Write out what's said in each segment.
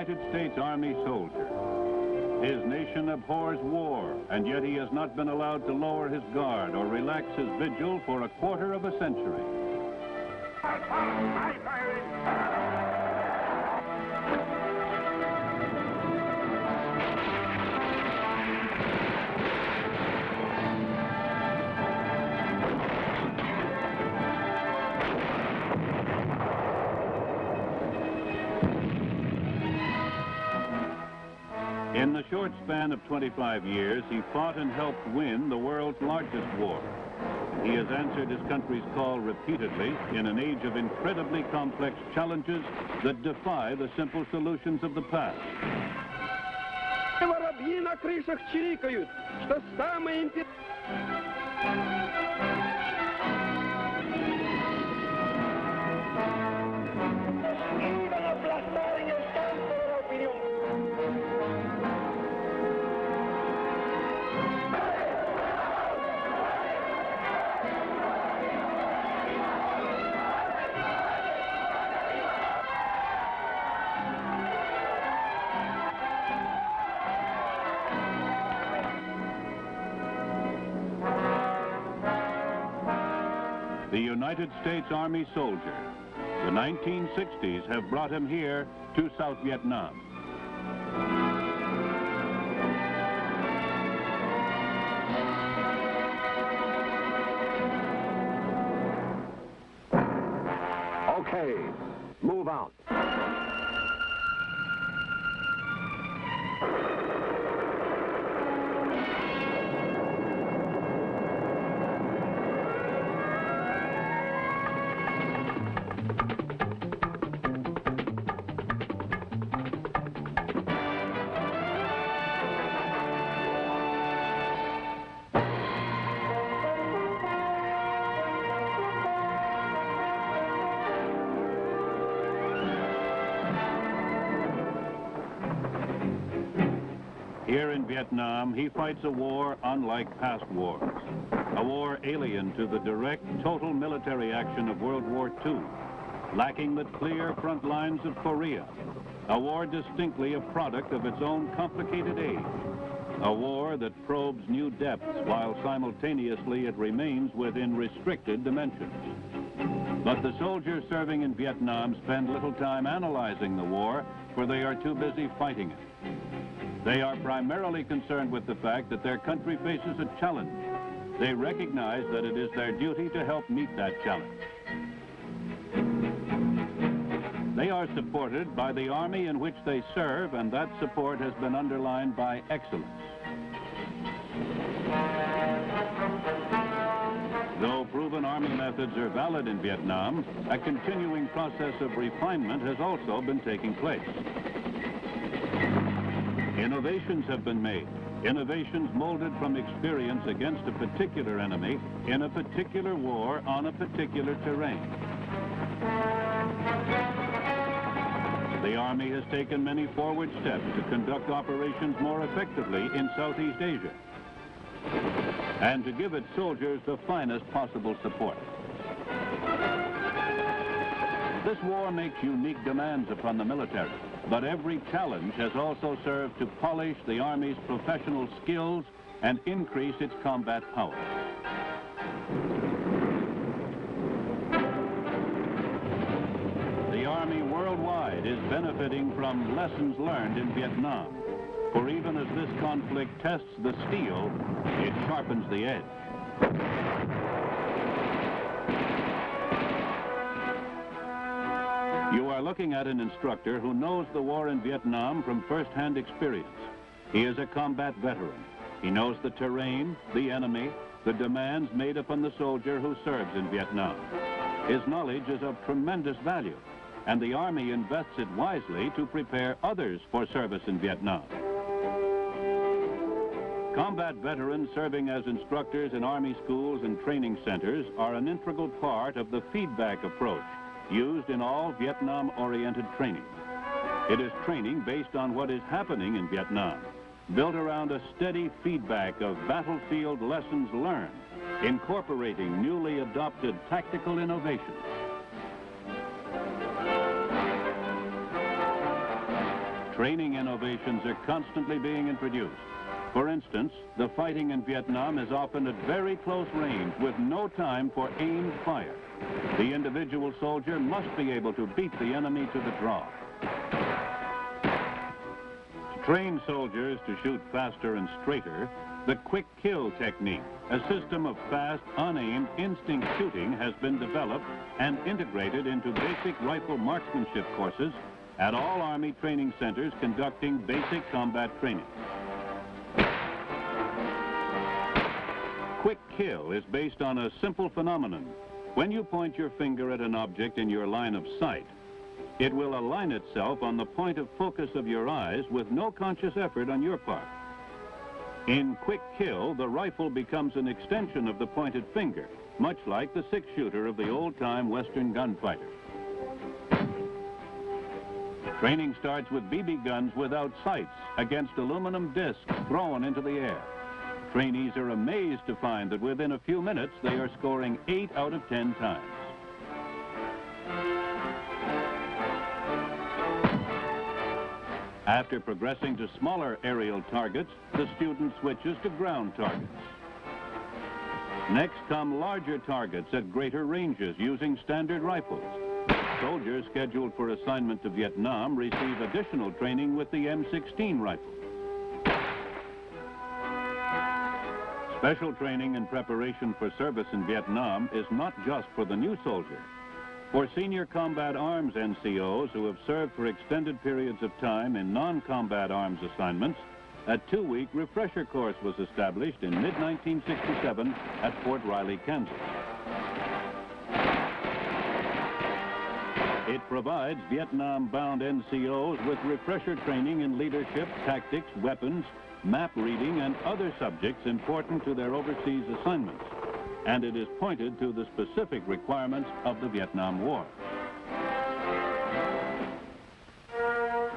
United States Army soldier. His nation abhors war, and yet he has not been allowed to lower his guard or relax his vigil for a quarter of a century. In the short span of 25 years, he fought and helped win the world's largest war. He has answered his country's call repeatedly in an age of incredibly complex challenges that defy the simple solutions of the past. Воробьи на крышах чирикают, что самое The United States Army soldier. The 1960s have brought him here to South Vietnam. Okay, move out. Here in Vietnam, he fights a war unlike past wars, a war alien to the direct, total military action of World War II, lacking the clear front lines of Korea, a war distinctly a product of its own complicated age, a war that probes new depths while simultaneously it remains within restricted dimensions. But the soldiers serving in Vietnam spend little time analyzing the war, for they are too busy fighting it. They are primarily concerned with the fact that their country faces a challenge. They recognize that it is their duty to help meet that challenge. They are supported by the army in which they serve, and that support has been underlined by excellence. Though proven army methods are valid in Vietnam, a continuing process of refinement has also been taking place. Innovations have been made, innovations molded from experience against a particular enemy in a particular war on a particular terrain. The Army has taken many forward steps to conduct operations more effectively in Southeast Asia and to give its soldiers the finest possible support. This war makes unique demands upon the military, but every challenge has also served to polish the Army's professional skills and increase its combat power. The Army worldwide is benefiting from lessons learned in Vietnam, for even as this conflict tests the steel, it sharpens the edge. You are looking at an instructor who knows the war in Vietnam from first-hand experience. He is a combat veteran. He knows the terrain, the enemy, the demands made upon the soldier who serves in Vietnam. His knowledge is of tremendous value, and the Army invests it wisely to prepare others for service in Vietnam. Combat veterans serving as instructors in Army schools and training centers are an integral part of the feedback approach used in all Vietnam-oriented training. It is training based on what is happening in Vietnam, built around a steady feedback of battlefield lessons learned, incorporating newly adopted tactical innovations. Training innovations are constantly being introduced. For instance, the fighting in Vietnam is often at very close range with no time for aimed fire. The individual soldier must be able to beat the enemy to the draw. To train soldiers to shoot faster and straighter, the quick kill technique, a system of fast, unaimed, instinct shooting, has been developed and integrated into basic rifle marksmanship courses at all Army training centers conducting basic combat training. Quick kill is based on a simple phenomenon. When you point your finger at an object in your line of sight, it will align itself on the point of focus of your eyes with no conscious effort on your part. In quick kill, the rifle becomes an extension of the pointed finger, much like the six-shooter of the old-time Western gunfighter. Training starts with BB guns without sights against aluminum discs thrown into the air. Trainees are amazed to find that within a few minutes they are scoring 8 out of 10 times. After progressing to smaller aerial targets, the student switches to ground targets. Next come larger targets at greater ranges using standard rifles. Soldiers scheduled for assignment to Vietnam receive additional training with the M16 rifle. Special training in preparation for service in Vietnam is not just for the new soldier. For senior combat arms NCOs who have served for extended periods of time in non-combat arms assignments, a 2-week refresher course was established in mid-1967 at Fort Riley, Kansas. It provides Vietnam-bound NCOs with refresher training in leadership, tactics, weapons, map reading, and other subjects important to their overseas assignments, and it is pointed to the specific requirements of the Vietnam War.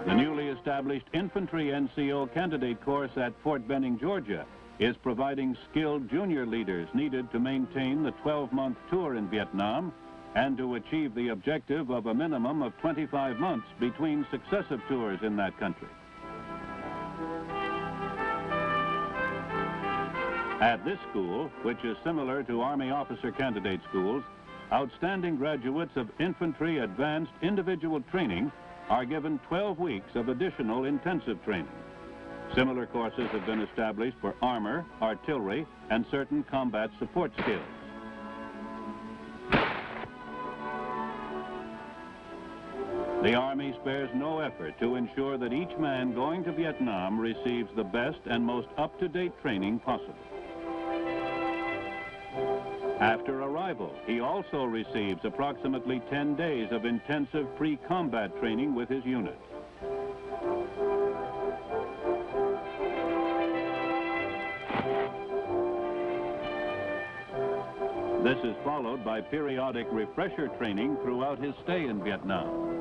The newly established Infantry NCO Candidate Course at Fort Benning, Georgia, is providing skilled junior leaders needed to maintain the 12-month tour in Vietnam and to achieve the objective of a minimum of 25 months between successive tours in that country. At this school, which is similar to Army officer candidate schools, outstanding graduates of infantry advanced individual training are given 12 weeks of additional intensive training. Similar courses have been established for armor, artillery, and certain combat support skills. The Army spares no effort to ensure that each man going to Vietnam receives the best and most up-to-date training possible. After arrival, he also receives approximately 10 days of intensive pre-combat training with his unit. This is followed by periodic refresher training throughout his stay in Vietnam.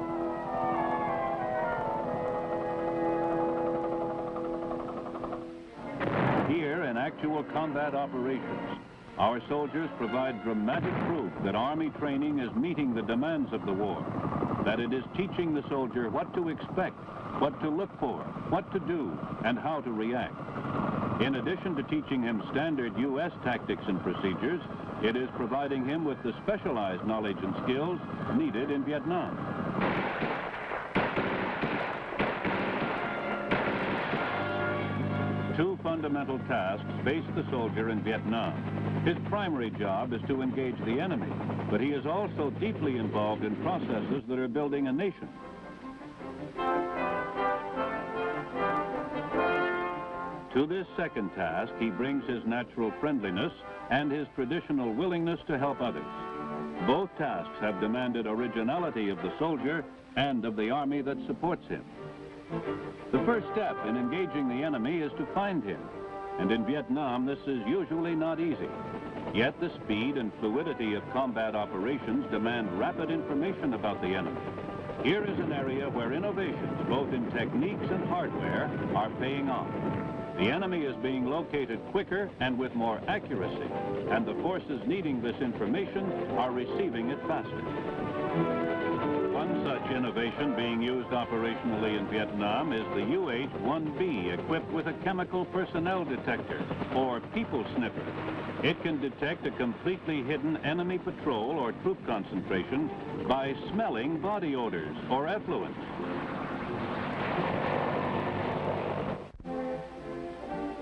Here, in actual combat operations, our soldiers provide dramatic proof that Army training is meeting the demands of the war, that it is teaching the soldier what to expect, what to look for, what to do, and how to react. In addition to teaching him standard U.S. tactics and procedures, it is providing him with the specialized knowledge and skills needed in Vietnam. Two fundamental tasks face the soldier in Vietnam. His primary job is to engage the enemy, but he is also deeply involved in processes that are building a nation. To this second task, he brings his natural friendliness and his traditional willingness to help others. Both tasks have demanded originality of the soldier and of the Army that supports him. The first step in engaging the enemy is to find him, and in Vietnam this is usually not easy. Yet the speed and fluidity of combat operations demand rapid information about the enemy. Here is an area where innovations, both in techniques and hardware, are paying off. The enemy is being located quicker and with more accuracy, and the forces needing this information are receiving it faster. One such innovation being used operationally in Vietnam is the UH-1B, equipped with a chemical personnel detector, or people sniffer. It can detect a completely hidden enemy patrol or troop concentration by smelling body odors or effluents.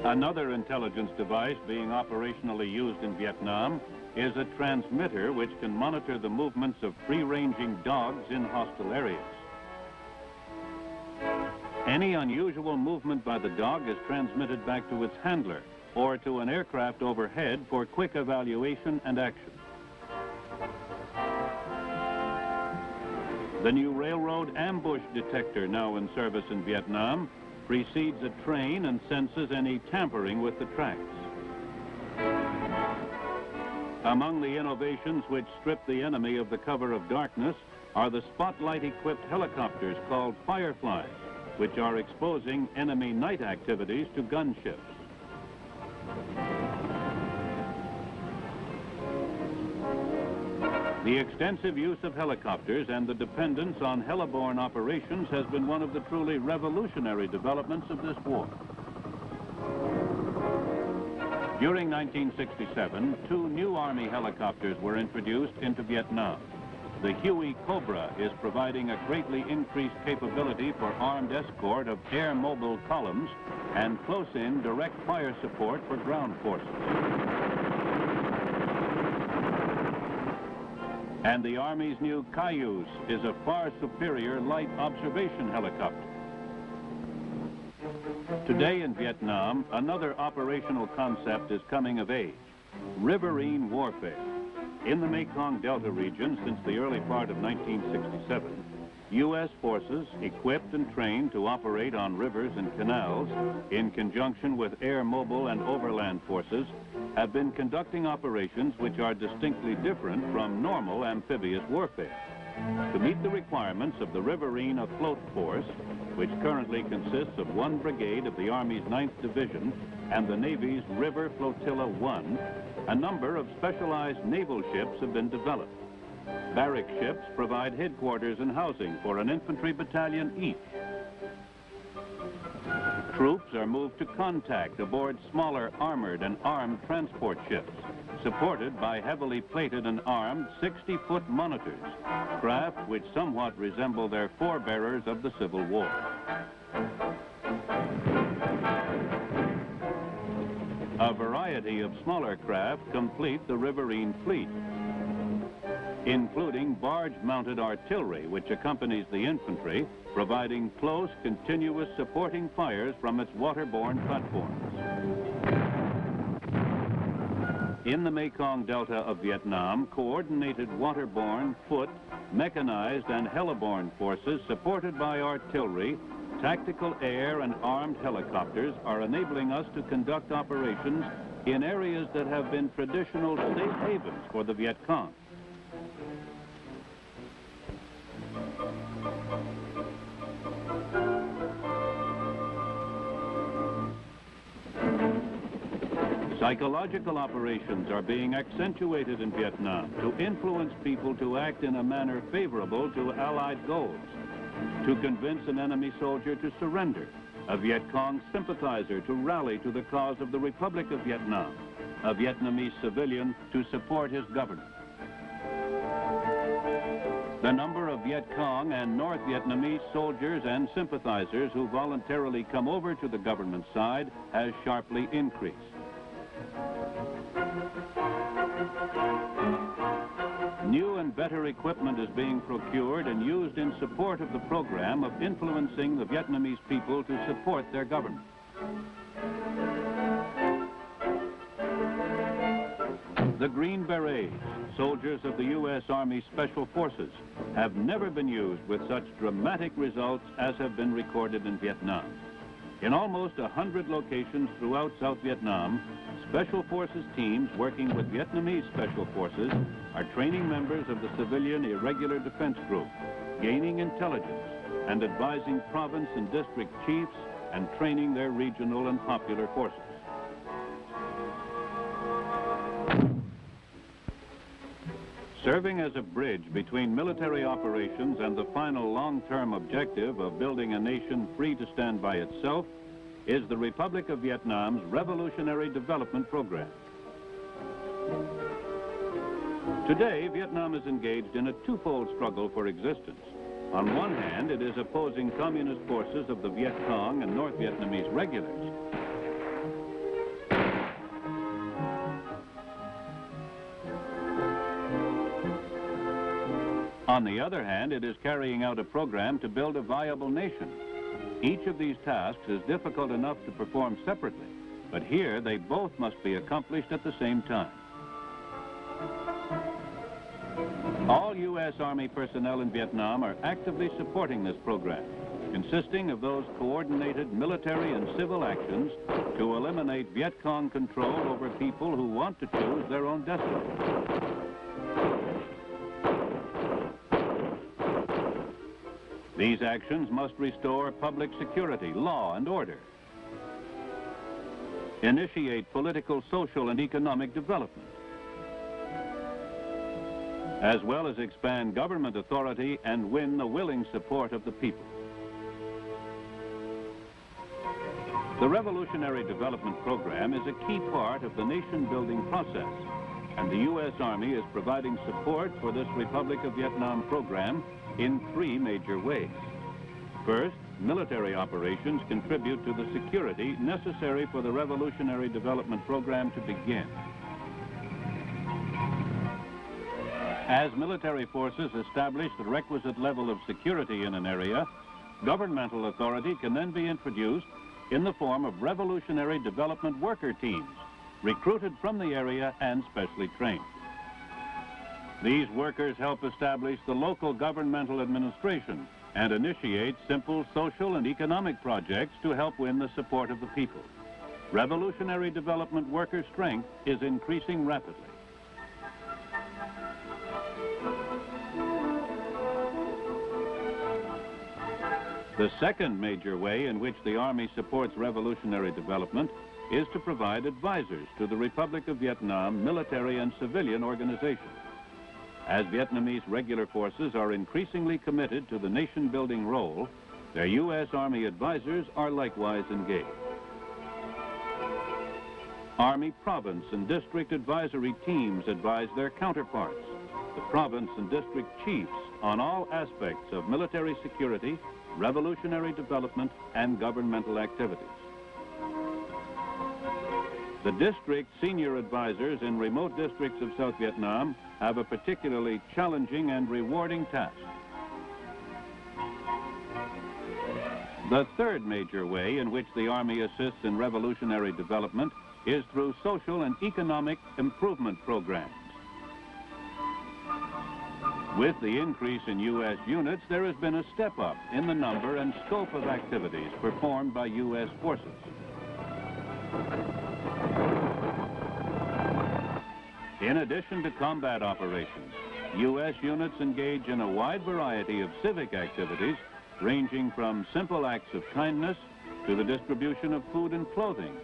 Another intelligence device being operationally used in Vietnam is a transmitter which can monitor the movements of free-ranging dogs in hostile areas. Any unusual movement by the dog is transmitted back to its handler or to an aircraft overhead for quick evaluation and action. The new railroad ambush detector, now in service in Vietnam, precedes a train and senses any tampering with the tracks. Among the innovations which strip the enemy of the cover of darkness are the spotlight-equipped helicopters called Fireflies, which are exposing enemy night activities to gunships. The extensive use of helicopters and the dependence on heliborne operations has been one of the truly revolutionary developments of this war. During 1967, 2 new Army helicopters were introduced into Vietnam. The Huey Cobra is providing a greatly increased capability for armed escort of air-mobile columns and close-in direct fire support for ground forces. And the Army's new Cayuse is a far superior light observation helicopter. Today in Vietnam, another operational concept is coming of age: riverine warfare. In the Mekong Delta region since the early part of 1967, U.S. forces, equipped and trained to operate on rivers and canals, in conjunction with air mobile and overland forces, have been conducting operations which are distinctly different from normal amphibious warfare. To meet the requirements of the riverine afloat force, which currently consists of 1 brigade of the Army's 9th Division and the Navy's River Flotilla 1, a number of specialized naval ships have been developed. Barrack ships provide headquarters and housing for an infantry battalion each. Troops are moved to contact aboard smaller armored and armed transport ships, supported by heavily plated and armed 60-foot monitors, craft which somewhat resemble their forebearers of the Civil War. A variety of smaller craft complete the riverine fleet, including barge-mounted artillery, which accompanies the infantry, providing close, continuous supporting fires from its waterborne platforms. In the Mekong Delta of Vietnam, coordinated waterborne, foot, mechanized, and heliborne forces supported by artillery, tactical air, and armed helicopters are enabling us to conduct operations in areas that have been traditional safe havens for the Viet Cong. Psychological operations are being accentuated in Vietnam to influence people to act in a manner favorable to Allied goals, to convince an enemy soldier to surrender, a Viet Cong sympathizer to rally to the cause of the Republic of Vietnam, a Vietnamese civilian to support his government. The number of Viet Cong and North Vietnamese soldiers and sympathizers who voluntarily come over to the government side has sharply increased. New and better equipment is being procured and used in support of the program of influencing the Vietnamese people to support their government. The Green Berets, soldiers of the U.S. Army Special Forces, have never been used with such dramatic results as have been recorded in Vietnam. In almost 100 locations throughout South Vietnam, Special Forces teams working with Vietnamese Special Forces are training members of the Civilian Irregular Defense Group, gaining intelligence and advising province and district chiefs and training their regional and popular forces. Serving as a bridge between military operations and the final long-term objective of building a nation free to stand by itself is the Republic of Vietnam's Revolutionary Development Program. Today, Vietnam is engaged in a twofold struggle for existence. On one hand, it is opposing communist forces of the Viet Cong and North Vietnamese regulars. On the other hand, it is carrying out a program to build a viable nation. Each of these tasks is difficult enough to perform separately, but here they both must be accomplished at the same time. All U.S. Army personnel in Vietnam are actively supporting this program, consisting of those coordinated military and civil actions to eliminate Viet Cong control over people who want to choose their own destiny. These actions must restore public security, law, and order, initiate political, social, and economic development, as well as expand government authority and win the willing support of the people. The Revolutionary Development Program is a key part of the nation-building process, and the U.S. Army is providing support for this Republic of Vietnam program in three major ways. First, military operations contribute to the security necessary for the Revolutionary Development Program to begin. As military forces establish the requisite level of security in an area, governmental authority can then be introduced in the form of Revolutionary Development Worker teams, recruited from the area and specially trained. These workers help establish the local governmental administration and initiate simple social and economic projects to help win the support of the people. Revolutionary Development Worker strength is increasing rapidly. The second major way in which the Army supports revolutionary development is to provide advisors to the Republic of Vietnam military and civilian organizations. As Vietnamese regular forces are increasingly committed to the nation-building role, their U.S. Army advisors are likewise engaged. Army province and district advisory teams advise their counterparts, the province and district chiefs, on all aspects of military security, revolutionary development, and governmental activities. The district senior advisors in remote districts of South Vietnam have a particularly challenging and rewarding task. The third major way in which the Army assists in revolutionary development is through social and economic improvement programs. With the increase in U.S. units, there has been a step up in the number and scope of activities performed by U.S. forces. In addition to combat operations, U.S. units engage in a wide variety of civic activities, ranging from simple acts of kindness to the distribution of food and clothing,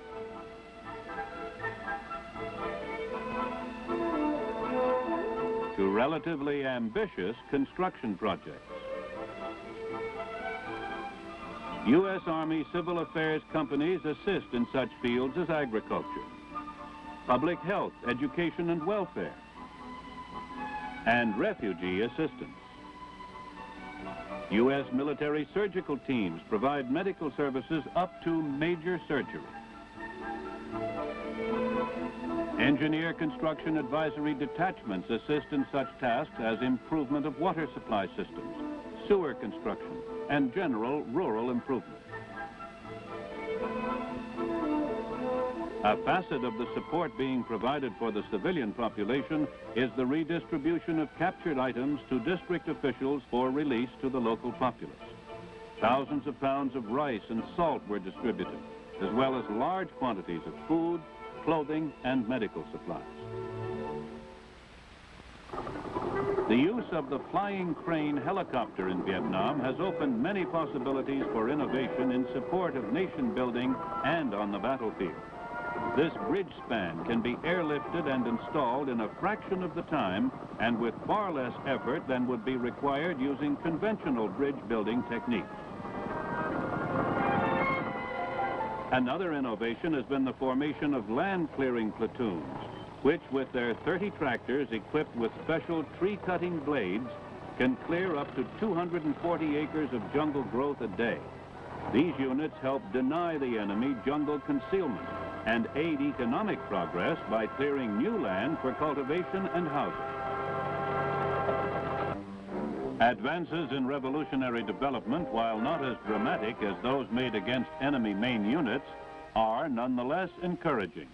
to relatively ambitious construction projects. U.S. Army civil affairs companies assist in such fields as agriculture, public health, education and welfare, and refugee assistance. U.S. military surgical teams provide medical services up to major surgery. Engineer construction advisory detachments assist in such tasks as improvement of water supply systems, sewer construction, and general rural improvement. A facet of the support being provided for the civilian population is the redistribution of captured items to district officials for release to the local populace. Thousands of pounds of rice and salt were distributed, as well as large quantities of food, clothing, and medical supplies. The use of the flying crane helicopter in Vietnam has opened many possibilities for innovation in support of nation building and on the battlefield. This bridge span can be airlifted and installed in a fraction of the time and with far less effort than would be required using conventional bridge building techniques. Another innovation has been the formation of land clearing platoons, which with their 30 tractors equipped with special tree-cutting blades can clear up to 240 acres of jungle growth a day. These units help deny the enemy jungle concealment and aid economic progress by clearing new land for cultivation and housing. Advances in revolutionary development, while not as dramatic as those made against enemy main units, are nonetheless encouraging.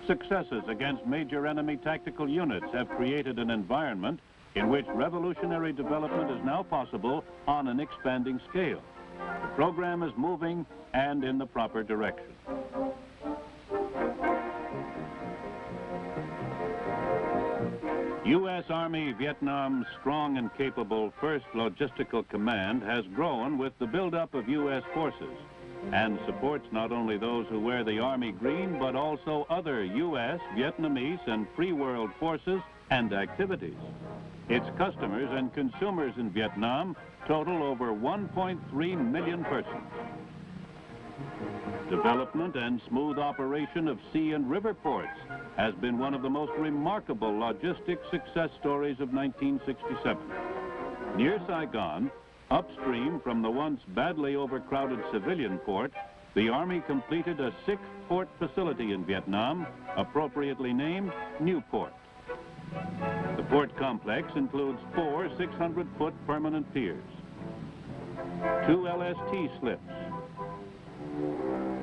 Successes against major enemy tactical units have created an environment in which revolutionary development is now possible on an expanding scale. The program is moving and in the proper direction. U.S. Army Vietnam's strong and capable 1st Logistical Command has grown with the buildup of U.S. forces and supports not only those who wear the Army green, but also other U.S., Vietnamese, and Free World forces and activities. Its customers and consumers in Vietnam total over 1.3 million persons. Development and smooth operation of sea and river ports has been one of the most remarkable logistic success stories of 1967. Near Saigon, upstream from the once badly overcrowded civilian port, the Army completed a 6th port facility in Vietnam, appropriately named Newport. The port complex includes 4 600-foot permanent piers, 2 LST slips,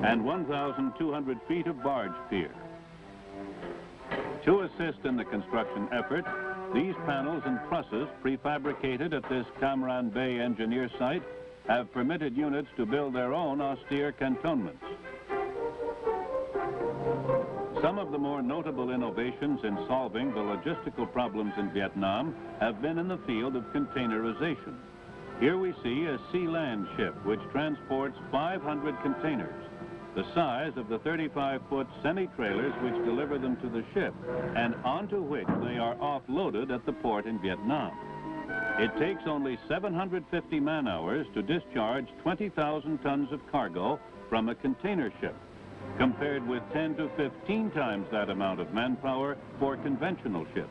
and 1,200 feet of barge pier. To assist in the construction effort, these panels and trusses prefabricated at this Cam Ranh Bay engineer site have permitted units to build their own austere cantonments. Some of the more notable innovations in solving the logistical problems in Vietnam have been in the field of containerization. Here we see a sea-land ship which transports 500 containers, the size of the 35-foot semi-trailers which deliver them to the ship and onto which they are offloaded at the port in Vietnam. It takes only 750 man-hours to discharge 20,000 tons of cargo from a container ship, compared with 10 to 15 times that amount of manpower for conventional ships.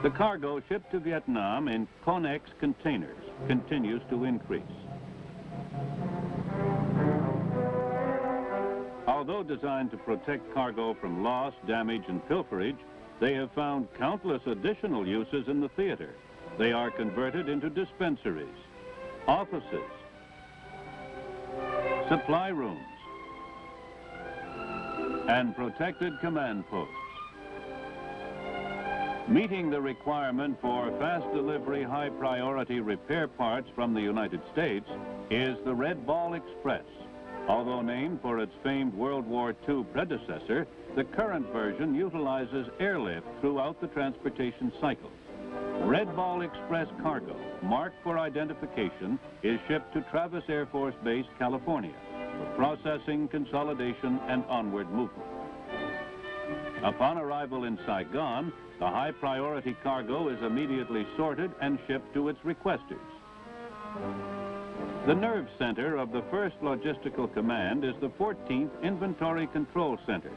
The cargo shipped to Vietnam in Connex containers continues to increase. Although designed to protect cargo from loss, damage, and pilferage, they have found countless additional uses in the theater. They are converted into dispensaries, offices, supply rooms, and protected command posts. Meeting the requirement for fast delivery, high-priority repair parts from the United States is the Red Ball Express. Although named for its famed World War II predecessor, the current version utilizes airlift throughout the transportation cycle. Red Ball Express cargo, marked for identification, is shipped to Travis Air Force Base, California, for processing, consolidation, and onward movement. Upon arrival in Saigon, the high-priority cargo is immediately sorted and shipped to its requesters. The nerve center of the 1st Logistical Command is the 14th Inventory Control Center.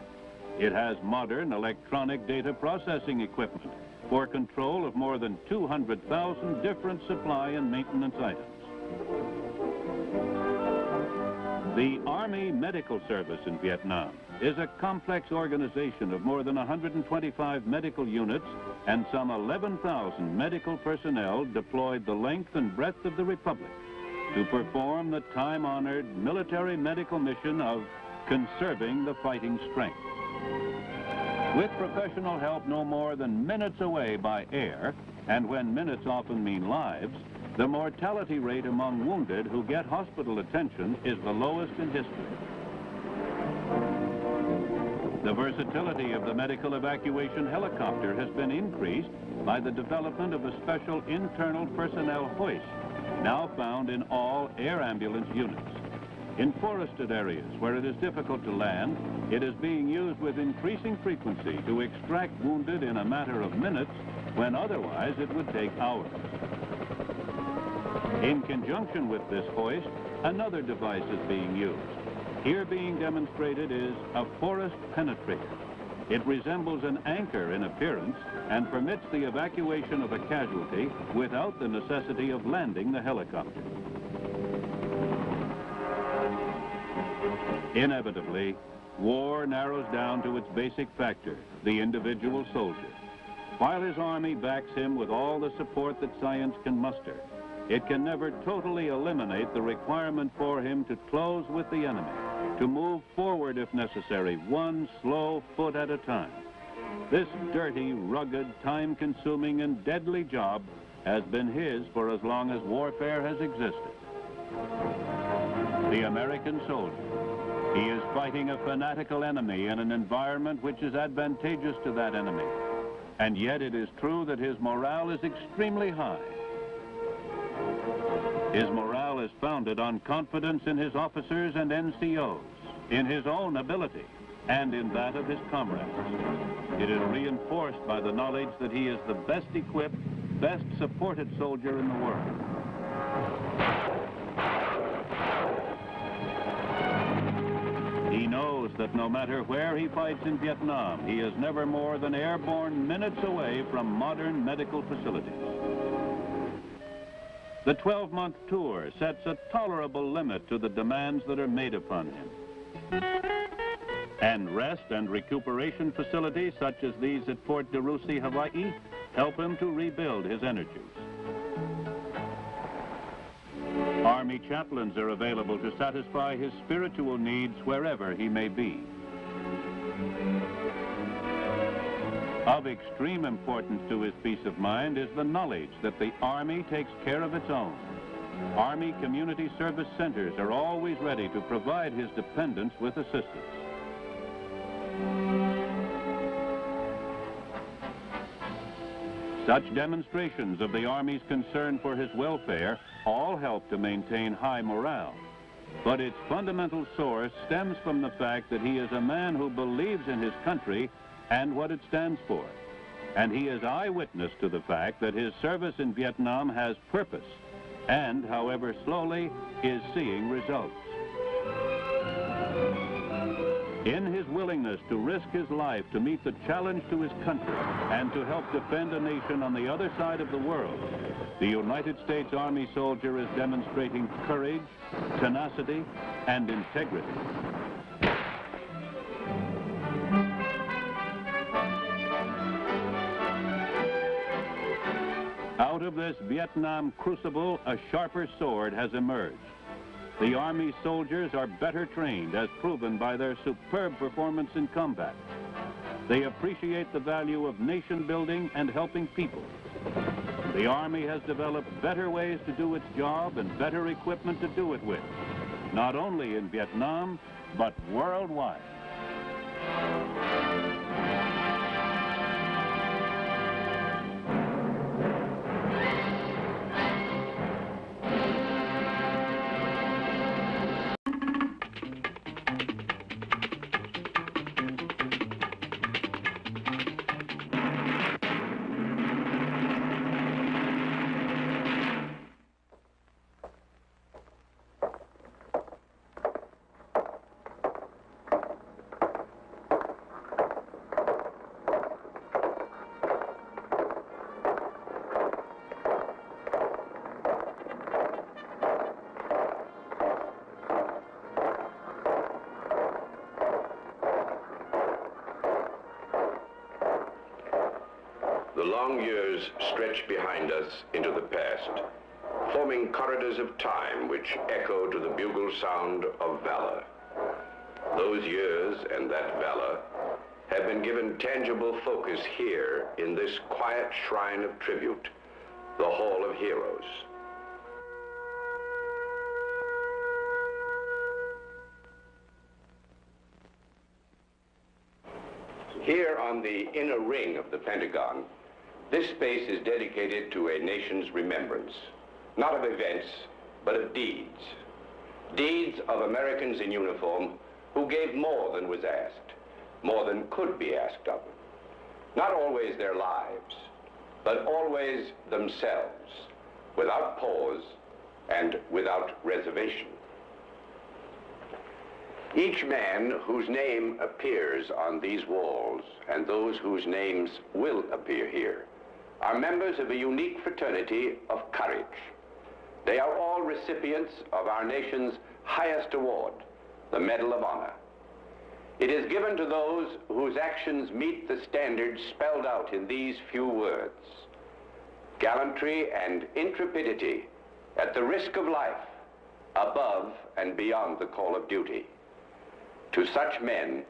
It has modern electronic data processing equipment for control of more than 200,000 different supply and maintenance items. The Army Medical Service in Vietnam is a complex organization of more than 125 medical units and some 11,000 medical personnel deployed the length and breadth of the Republic to perform the time-honored military medical mission of conserving the fighting strength. With professional help no more than minutes away by air, and when minutes often mean lives, the mortality rate among wounded who get hospital attention is the lowest in history. The versatility of the medical evacuation helicopter has been increased by the development of a special internal personnel hoist, now found in all air ambulance units. In forested areas where it is difficult to land, it is being used with increasing frequency to extract wounded in a matter of minutes when otherwise it would take hours. In conjunction with this hoist, another device is being used. Here being demonstrated is a forest penetrator. It resembles an anchor in appearance and permits the evacuation of a casualty without the necessity of landing the helicopter. Inevitably, war narrows down to its basic factor, the individual soldier. While his army backs him with all the support that science can muster, it can never totally eliminate the requirement for him to close with the enemy, to move forward if necessary, one slow foot at a time. This dirty, rugged, time-consuming, and deadly job has been his for as long as warfare has existed. The American soldier. He is fighting a fanatical enemy in an environment which is advantageous to that enemy. And yet it is true that his morale is extremely high. His morale is founded on confidence in his officers and NCOs, in his own ability, and in that of his comrades. It is reinforced by the knowledge that he is the best equipped, best supported soldier in the world. He knows that no matter where he fights in Vietnam, he is never more than airborne minutes away from modern medical facilities. The 12-month tour sets a tolerable limit to the demands that are made upon him. And rest and recuperation facilities such as these at Fort DeRussy, Hawaii, help him to rebuild his energies. Army chaplains are available to satisfy his spiritual needs wherever he may be. Of extreme importance to his peace of mind is the knowledge that the Army takes care of its own. Army community service centers are always ready to provide his dependents with assistance. Such demonstrations of the Army's concern for his welfare all help to maintain high morale. But its fundamental source stems from the fact that he is a man who believes in his country and what it stands for. And he is eyewitness to the fact that his service in Vietnam has purpose and, however slowly, is seeing results. In his willingness to risk his life to meet the challenge to his country and to help defend a nation on the other side of the world, the United States Army soldier is demonstrating courage, tenacity, and integrity. Out of this Vietnam crucible, a sharper sword has emerged. The Army soldiers are better trained, as proven by their superb performance in combat. They appreciate the value of nation building and helping people. The Army has developed better ways to do its job and better equipment to do it with, not only in Vietnam, but worldwide. The long years stretch behind us into the past, forming corridors of time which echo to the bugle sound of valor. Those years and that valor have been given tangible focus here in this quiet shrine of tribute, the Hall of Heroes. Here on the inner ring of the Pentagon, this space is dedicated to a nation's remembrance, not of events, but of deeds. Deeds of Americans in uniform who gave more than was asked, more than could be asked of them. Not always their lives, but always themselves, without pause and without reservation. Each man whose name appears on these walls, and those whose names will appear here, are members of a unique fraternity of courage. They are all recipients of our nation's highest award, the Medal of Honor. It is given to those whose actions meet the standards spelled out in these few words: gallantry and intrepidity at the risk of life, above and beyond the call of duty. To such men,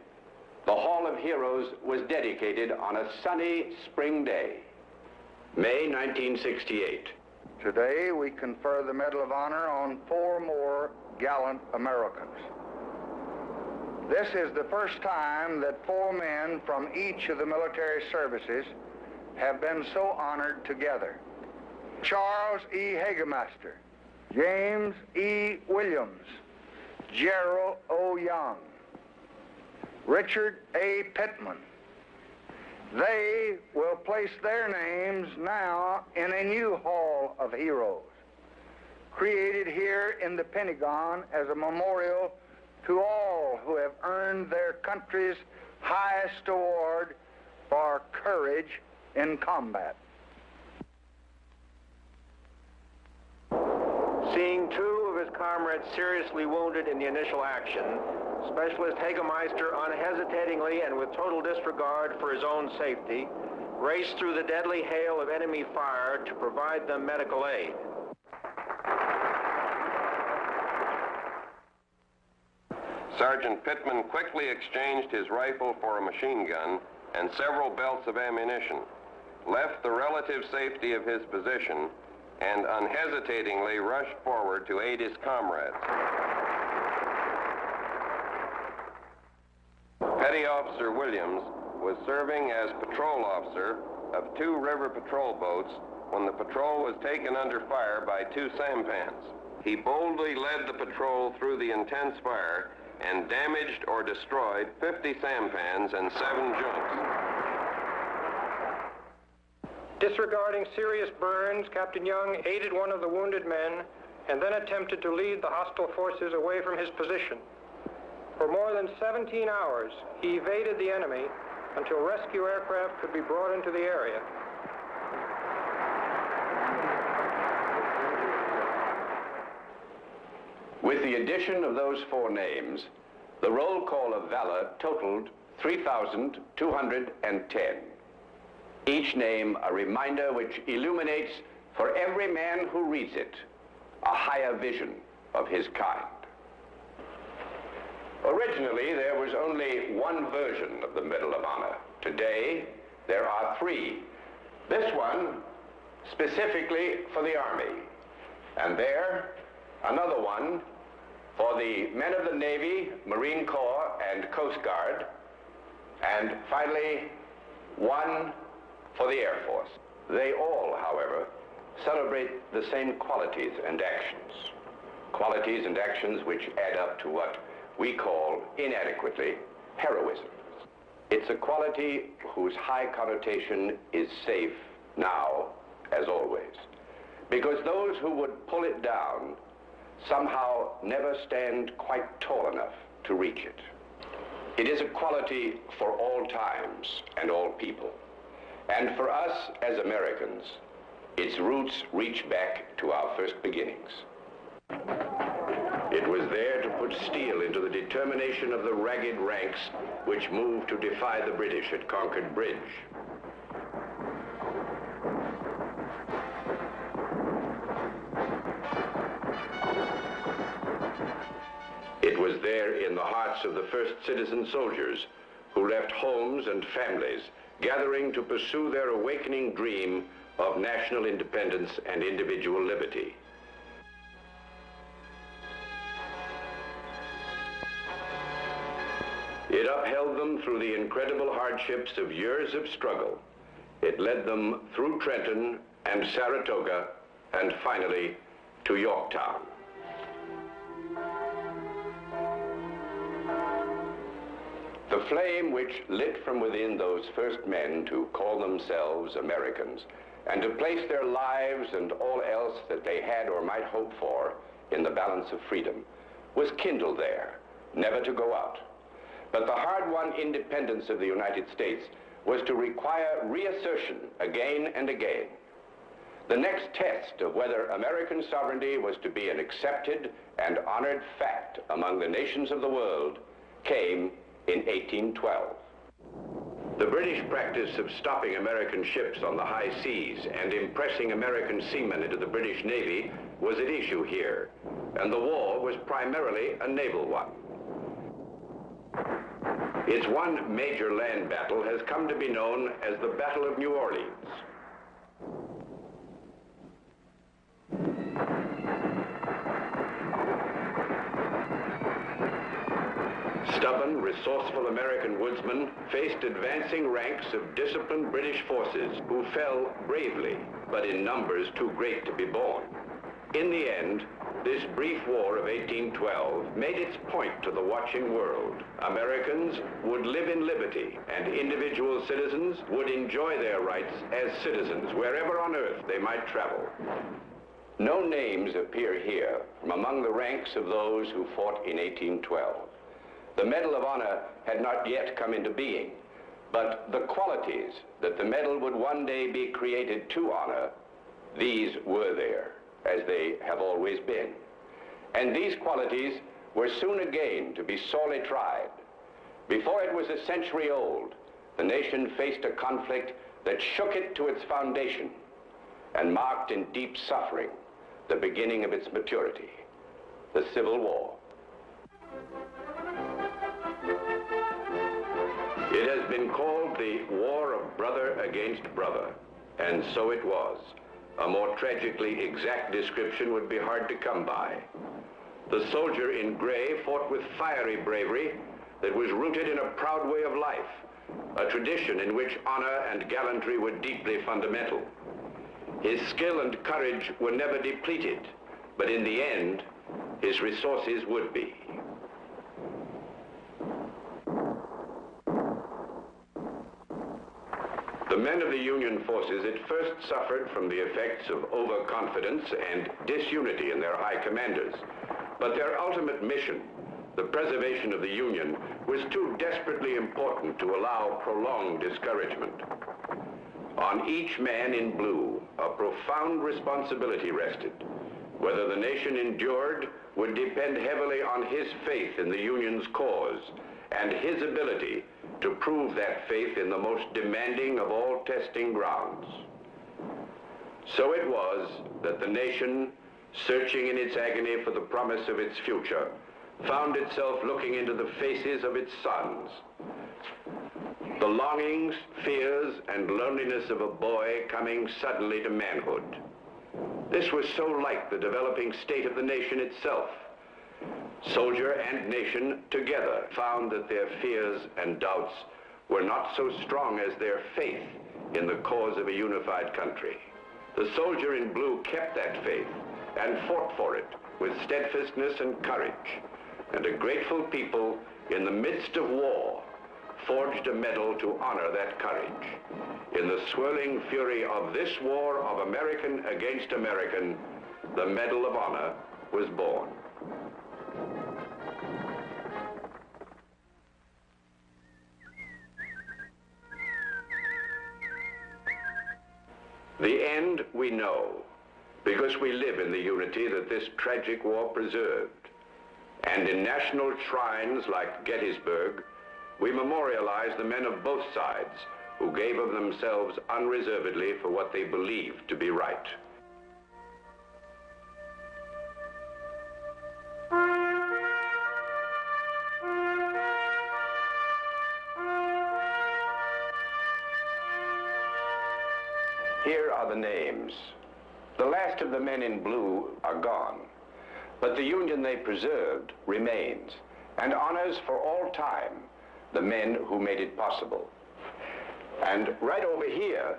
the Hall of Heroes was dedicated on a sunny spring day, May 1968. Today, we confer the Medal of Honor on 4 more gallant Americans. This is the first time that 4 men from each of the military services have been so honored together. Charles E. Hagemaster, James E. Williams, Gerald O. Young, Richard A. Pittman. They will place their names now in a new Hall of Heroes, created here in the Pentagon as a memorial to all who have earned their country's highest award for courage in combat. Seeing 2 of his comrades seriously wounded in the initial action, Specialist Hagemeister unhesitatingly and with total disregard for his own safety raced through the deadly hail of enemy fire to provide them medical aid. Sergeant Pittman quickly exchanged his rifle for a machine gun and several belts of ammunition, left the relative safety of his position, and unhesitatingly rushed forward to aid his comrades. Petty Officer Williams was serving as patrol officer of 2 river patrol boats when the patrol was taken under fire by 2 sampans. He boldly led the patrol through the intense fire and damaged or destroyed 50 sampans and 7 junks. Disregarding serious burns, Captain Young aided one of the wounded men and then attempted to lead the hostile forces away from his position. For more than 17 hours, he evaded the enemy until rescue aircraft could be brought into the area. With the addition of those 4 names, the roll call of valor totaled 3,210. Each name a reminder which illuminates for every man who reads it a higher vision of his kind. Originally, there was only 1 version of the Medal of Honor. Today, there are 3. This one specifically for the Army, and there, another one for the men of the Navy, Marine Corps, and Coast Guard, and finally, one for the Air Force. They all, however, celebrate the same qualities and actions which add up to what we call, inadequately, heroism. It's a quality whose high connotation is safe now as always, because those who would pull it down somehow never stand quite tall enough to reach it. It is a quality for all times and all people. And for us as Americans, its roots reach back to our first beginnings. It was there to put steel into the determination of the ragged ranks which moved to defy the British at Concord Bridge. It was there in the hearts of the first citizen soldiers who left homes and families, gathering to pursue their awakening dream of national independence and individual liberty. It upheld them through the incredible hardships of years of struggle. It led them through Trenton and Saratoga and finally to Yorktown. The flame which lit from within those first men to call themselves Americans and to place their lives and all else that they had or might hope for in the balance of freedom was kindled there, never to go out. But the hard-won independence of the United States was to require reassertion again and again. The next test of whether American sovereignty was to be an accepted and honored fact among the nations of the world came in 1812. The British practice of stopping American ships on the high seas and impressing American seamen into the British Navy was at issue here, and the war was primarily a naval one. Its one major land battle has come to be known as the Battle of New Orleans. Stubborn, resourceful American woodsmen faced advancing ranks of disciplined British forces who fell bravely, but in numbers too great to be borne. In the end, this brief war of 1812 made its point to the watching world. Americans would live in liberty, and individual citizens would enjoy their rights as citizens wherever on earth they might travel. No names appear here from among the ranks of those who fought in 1812. The Medal of Honor had not yet come into being, but the qualities that the medal would one day be created to honor, these were there, as they have always been. And these qualities were soon again to be sorely tried. Before it was a century old, the nation faced a conflict that shook it to its foundation and marked in deep suffering the beginning of its maturity, the Civil War. It has been called the War of Brother Against Brother, and so it was. A more tragically exact description would be hard to come by. The soldier in gray fought with fiery bravery that was rooted in a proud way of life, a tradition in which honor and gallantry were deeply fundamental. His skill and courage were never depleted, but in the end, his resources would be. The men of the Union forces at first suffered from the effects of overconfidence and disunity in their high commanders. But their ultimate mission, the preservation of the Union, was too desperately important to allow prolonged discouragement. On each man in blue, a profound responsibility rested. Whether the nation endured would depend heavily on his faith in the Union's cause and his ability to prove that faith in the most demanding of all testing grounds. So it was that the nation, searching in its agony for the promise of its future, found itself looking into the faces of its sons. The longings, fears, and loneliness of a boy coming suddenly to manhood. This was so like the developing state of the nation itself. Soldier and nation together found that their fears and doubts were not so strong as their faith in the cause of a unified country. The soldier in blue kept that faith and fought for it with steadfastness and courage. And a grateful people in the midst of war forged a medal to honor that courage. In the swirling fury of this war of American against American, the Medal of Honor was born. The end we know, because we live in the unity that this tragic war preserved. And in national shrines like Gettysburg, we memorialize the men of both sides who gave of themselves unreservedly for what they believed to be right. Here are the names. The last of the men in blue are gone, but the Union they preserved remains and honors for all time the men who made it possible. And right over here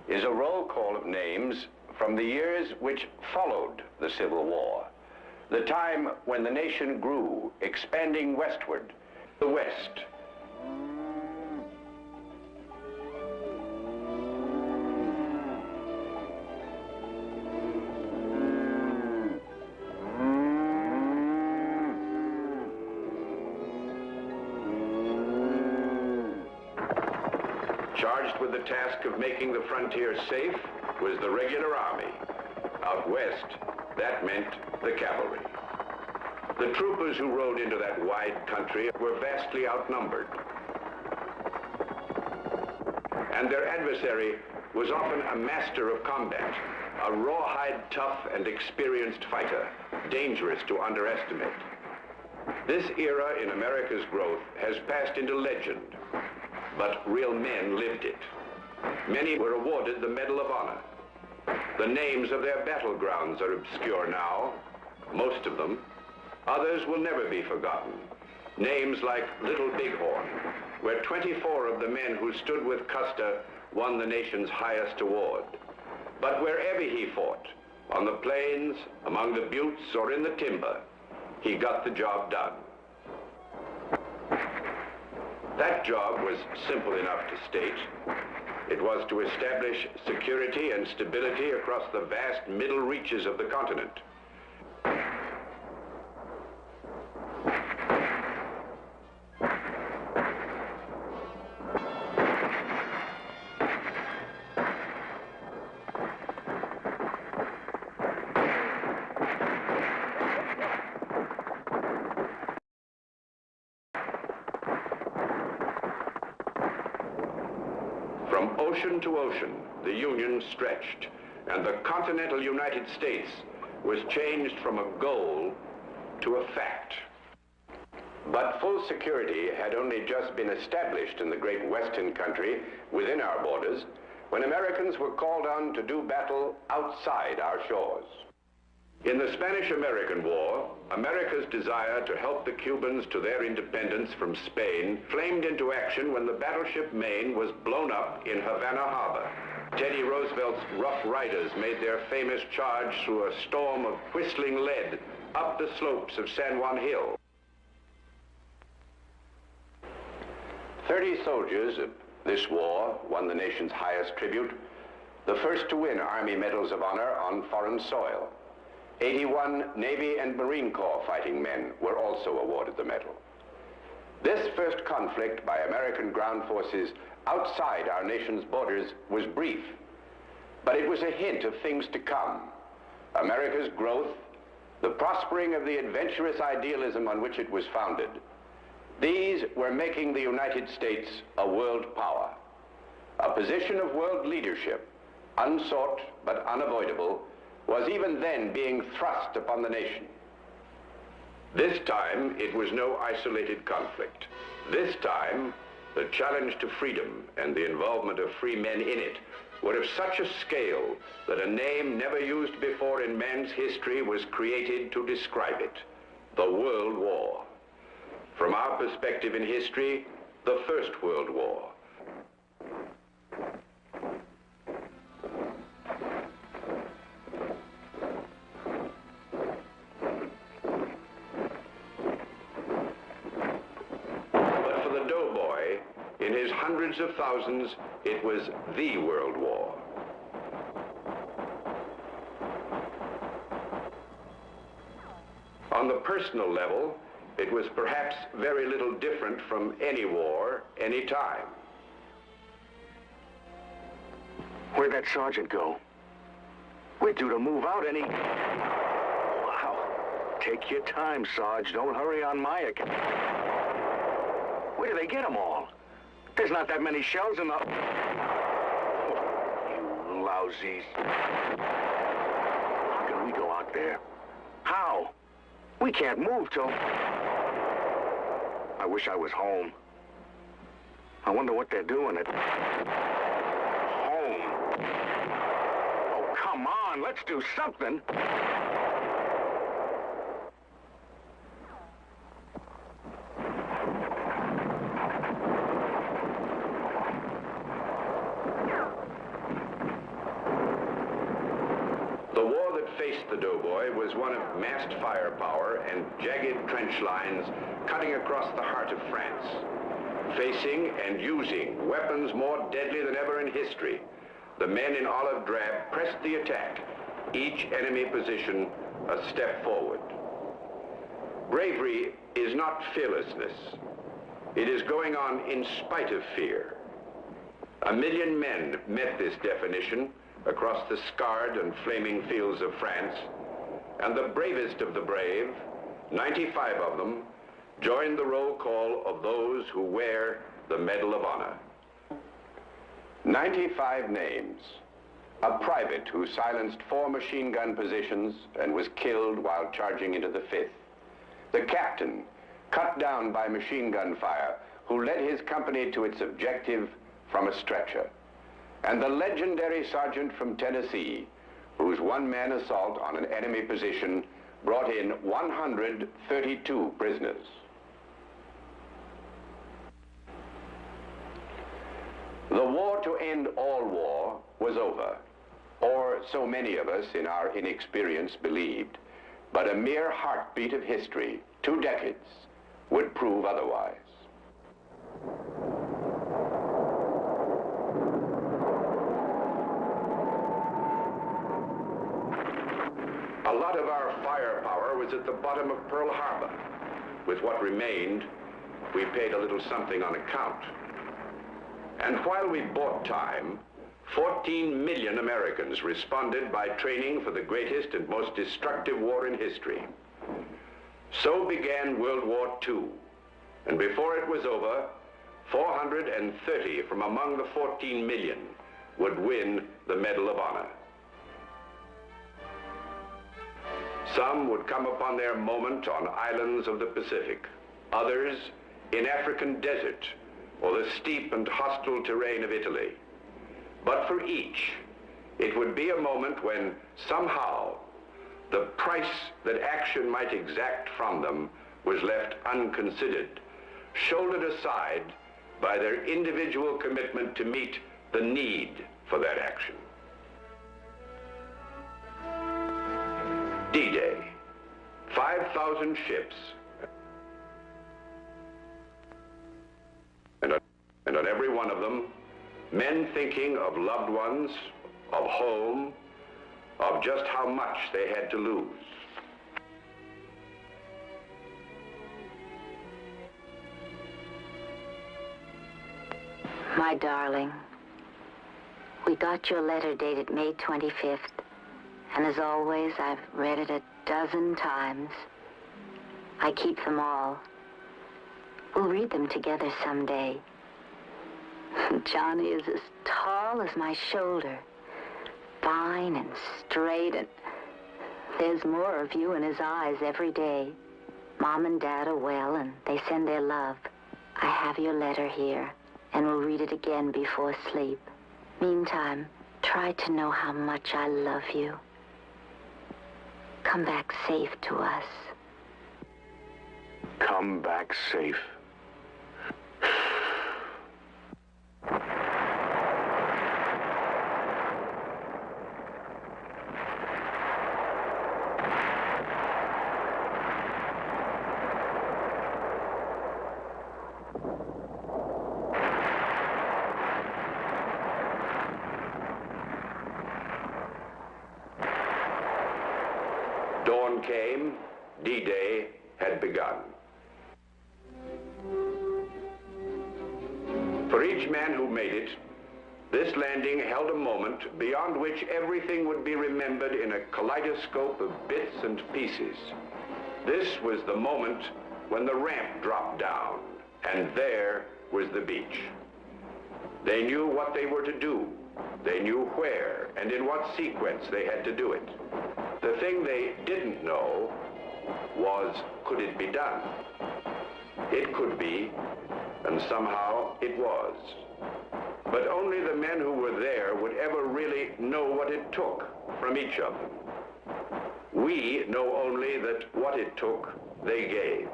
is a roll call of names from the years which followed the Civil War, the time when the nation grew, expanding westward, the West. with the task of making the frontier safe was the regular army. Out west, that meant the cavalry. The troopers who rode into that wide country were vastly outnumbered. And their adversary was often a master of combat, a rawhide tough and experienced fighter, dangerous to underestimate. This era in America's growth has passed into legend, but real men lived it. Many were awarded the Medal of Honor. The names of their battlegrounds are obscure now, most of them. Others will never be forgotten. Names like Little Bighorn, where 24 of the men who stood with Custer won the nation's highest award. But wherever he fought, on the plains, among the buttes, or in the timber, he got the job done. That job was simple enough to state. It was to establish security and stability across the vast middle reaches of the continent. From ocean to ocean, the Union stretched, and the continental United States was changed from a goal to a fact. But full security had only just been established in the great western country within our borders when Americans were called on to do battle outside our shores. In the Spanish-American War, America's desire to help the Cubans to their independence from Spain flamed into action when the battleship Maine was blown up in Havana Harbor. Teddy Roosevelt's Rough Riders made their famous charge through a storm of whistling lead up the slopes of San Juan Hill. 30 soldiers of this war won the nation's highest tribute, the first to win Army Medals of Honor on foreign soil. 81 Navy and Marine Corps fighting men were also awarded the medal. This first conflict by American ground forces outside our nation's borders was brief, but it was a hint of things to come. America's growth, the prospering of the adventurous idealism on which it was founded, these were making the United States a world power. A position of world leadership, unsought but unavoidable, was even then being thrust upon the nation. This time, it was no isolated conflict. This time, the challenge to freedom and the involvement of free men in it were of such a scale that a name never used before in man's history was created to describe it: the World War. From our perspective in history, the First World War. In his hundreds of thousands, it was the World War. On the personal level, it was perhaps very little different from any war, any time. Where'd that sergeant go? We're due to move out any... Wow. Take your time, Sarge. Don't hurry on my account. Where do they get them all? There's not that many shells in the... You lousies. How can we go out there? How? We can't move till... I wish I was home. I wonder what they're doing at... Home. Oh, come on, let's do something. The doughboy was one of massed firepower and jagged trench lines cutting across the heart of France. Facing and using weapons more deadly than ever in history, the men in olive drab pressed the attack, each enemy position a step forward. Bravery is not fearlessness. It is going on in spite of fear. 1 million men met this definition across the scarred and flaming fields of France, and the bravest of the brave, 95 of them, joined the roll call of those who wear the Medal of Honor. 95 names. A private who silenced 4 machine gun positions and was killed while charging into the 5th. The captain, cut down by machine gun fire, who led his company to its objective from a stretcher. And the legendary sergeant from Tennessee, whose one-man assault on an enemy position brought in 132 prisoners. The war to end all war was over, or so many of us in our inexperience believed, but a mere heartbeat of history, 2 decades, would prove otherwise. A lot of our firepower was at the bottom of Pearl Harbor. With what remained, we paid a little something on account. And while we bought time, 14 million Americans responded by training for the greatest and most destructive war in history. So began World War II, and before it was over, 430 from among the 14 million would win the Medal of Honor. Some would come upon their moment on islands of the Pacific, others in African desert or the steep and hostile terrain of Italy. But for each, it would be a moment when somehow the price that action might exact from them was left unconsidered, shouldered aside by their individual commitment to meet the need for that action. D-Day, 5,000 ships, and on every one of them, men thinking of loved ones, of home, of just how much they had to lose. My darling, we got your letter dated May 25th, and as always, I've read it a dozen times. I keep them all. We'll read them together someday. Johnny is as tall as my shoulder, fine and straight, and there's more of you in his eyes every day. Mom and Dad are well, and they send their love. I have your letter here, and we'll read it again before sleep. Meantime, try to know how much I love you. Come back safe to us. Come back safe. Dawn came, D-Day had begun. For each man who made it, this landing held a moment beyond which everything would be remembered in a kaleidoscope of bits and pieces. This was the moment when the ramp dropped down, and there was the beach. They knew what they were to do. They knew where and in what sequence they had to do it. The thing they didn't know was, could it be done? It could be, and somehow it was. But only the men who were there would ever really know what it took from each of them. We know only that what it took, they gave.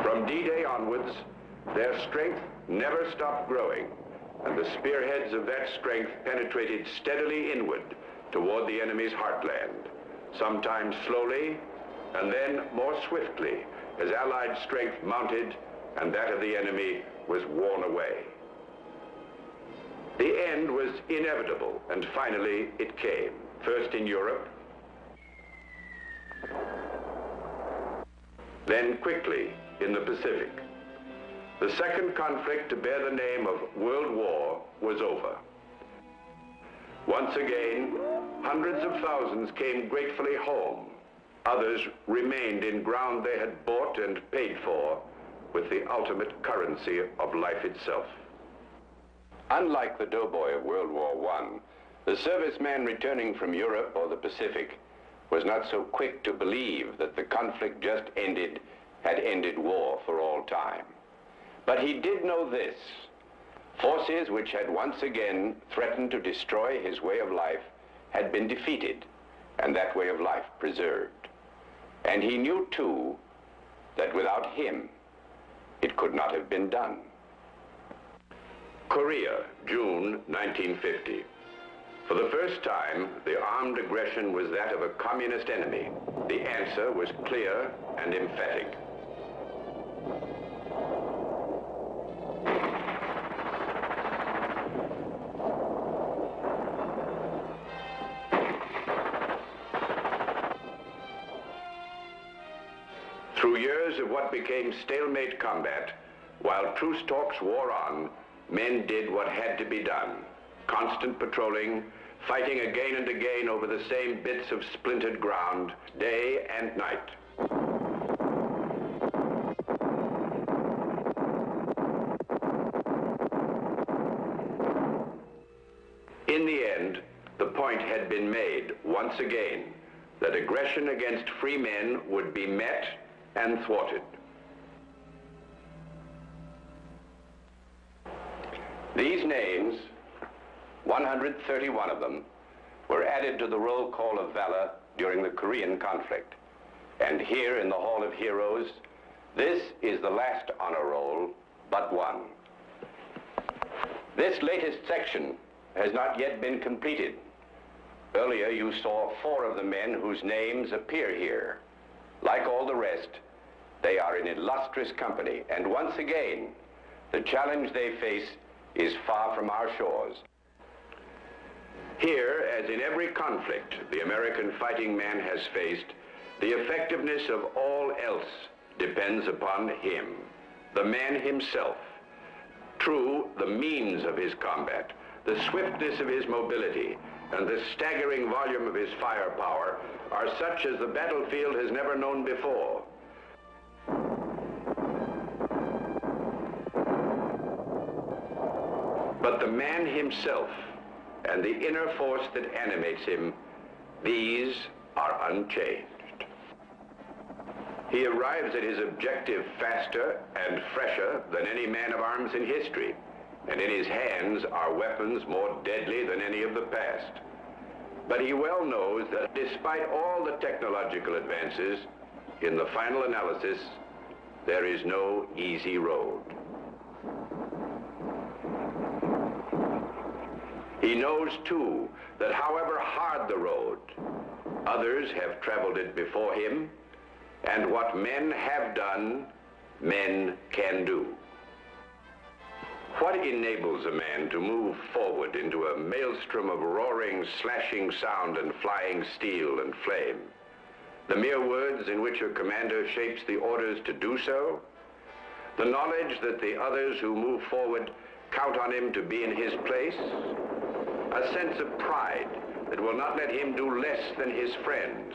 From D-Day onwards, their strength never stopped growing, and the spearheads of that strength penetrated steadily inward toward the enemy's heartland, sometimes slowly, and then more swiftly, as Allied strength mounted and that of the enemy was worn away. The end was inevitable, and finally it came, first in Europe, then quickly in the Pacific. The second conflict to bear the name of World War was over. Once again, hundreds of thousands came gratefully home. Others remained in ground they had bought and paid for with the ultimate currency of life itself. Unlike the doughboy of World War I, the serviceman returning from Europe or the Pacific was not so quick to believe that the conflict just ended had ended war for all time. But he did know this: forces which had once again threatened to destroy his way of life had been defeated, and that way of life preserved. And he knew, too, that without him, it could not have been done. Korea, June 1950. For the first time, the armed aggression was that of a communist enemy. The answer was clear and emphatic. Through years of what became stalemate combat, while truce talks wore on, men did what had to be done. Constant patrolling, fighting again and again over the same bits of splintered ground, day and night. In the end, the point had been made once again that aggression against free men would be met and thwarted. These names, 131 of them, were added to the roll call of valor during the Korean conflict. And here in the Hall of Heroes, this is the last honor roll but one. This latest section has not yet been completed. Earlier you saw 4 of the men whose names appear here. Like all the rest, they are in illustrious company, and once again, the challenge they face is far from our shores. Here, as in every conflict the American fighting man has faced, the effectiveness of all else depends upon him, the man himself. True, the means of his combat, the swiftness of his mobility, and the staggering volume of his firepower are such as the battlefield has never known before. But the man himself and the inner force that animates him, these are unchanged. He arrives at his objective faster and fresher than any man of arms in history, and in his hands are weapons more deadly than any of the past. But he well knows that despite all the technological advances, in the final analysis, there is no easy road. He knows, too, that however hard the road, others have traveled it before him, and what men have done, men can do. What enables a man to move forward into a maelstrom of roaring, slashing sound and flying steel and flame? The mere words in which a commander shapes the orders to do so? The knowledge that the others who move forward count on him to be in his place? A sense of pride that will not let him do less than his friends,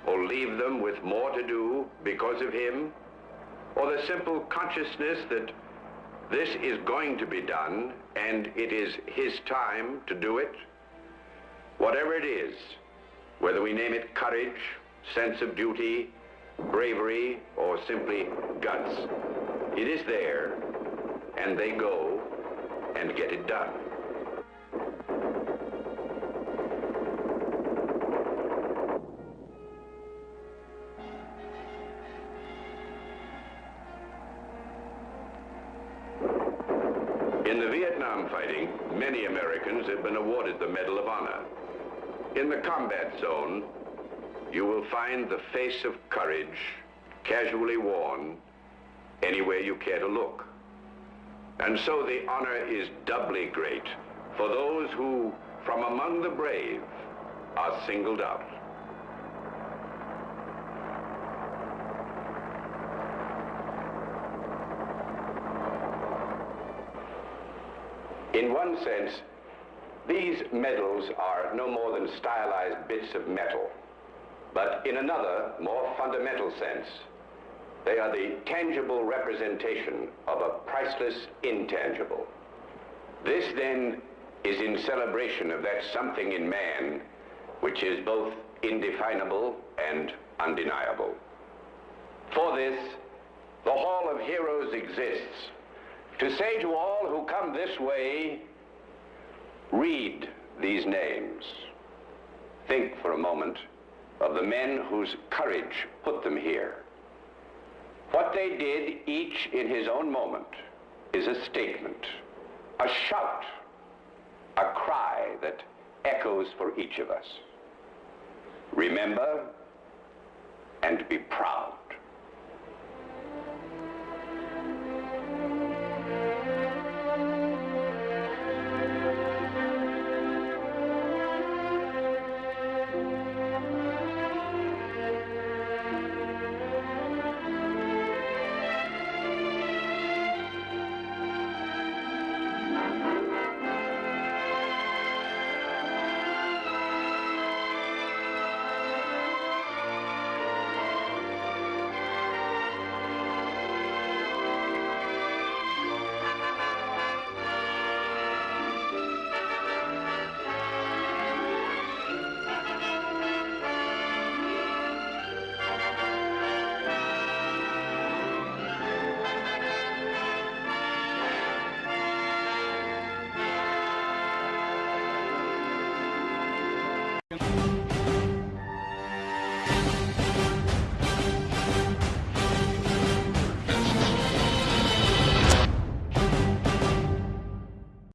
or leave them with more to do because of him? Or the simple consciousness that this is going to be done, and it is his time to do it? Whatever it is, whether we name it courage, sense of duty, bravery, or simply guts, it is there, and they go and get it done. In the Vietnam fighting, many Americans have been awarded the Medal of Honor. In the combat zone, you will find the face of courage casually worn anywhere you care to look. And so the honor is doubly great for those who, from among the brave, are singled out. In one sense, these medals are no more than stylized bits of metal. But in another, more fundamental sense, they are the tangible representation of a priceless intangible. This, then, is in celebration of that something in man which is both indefinable and undeniable. For this, the Hall of Heroes exists, to say to all who come this way, read these names. Think for a moment of the men whose courage put them here. What they did, each in his own moment, is a statement, a shout, a cry that echoes for each of us. Remember and be proud.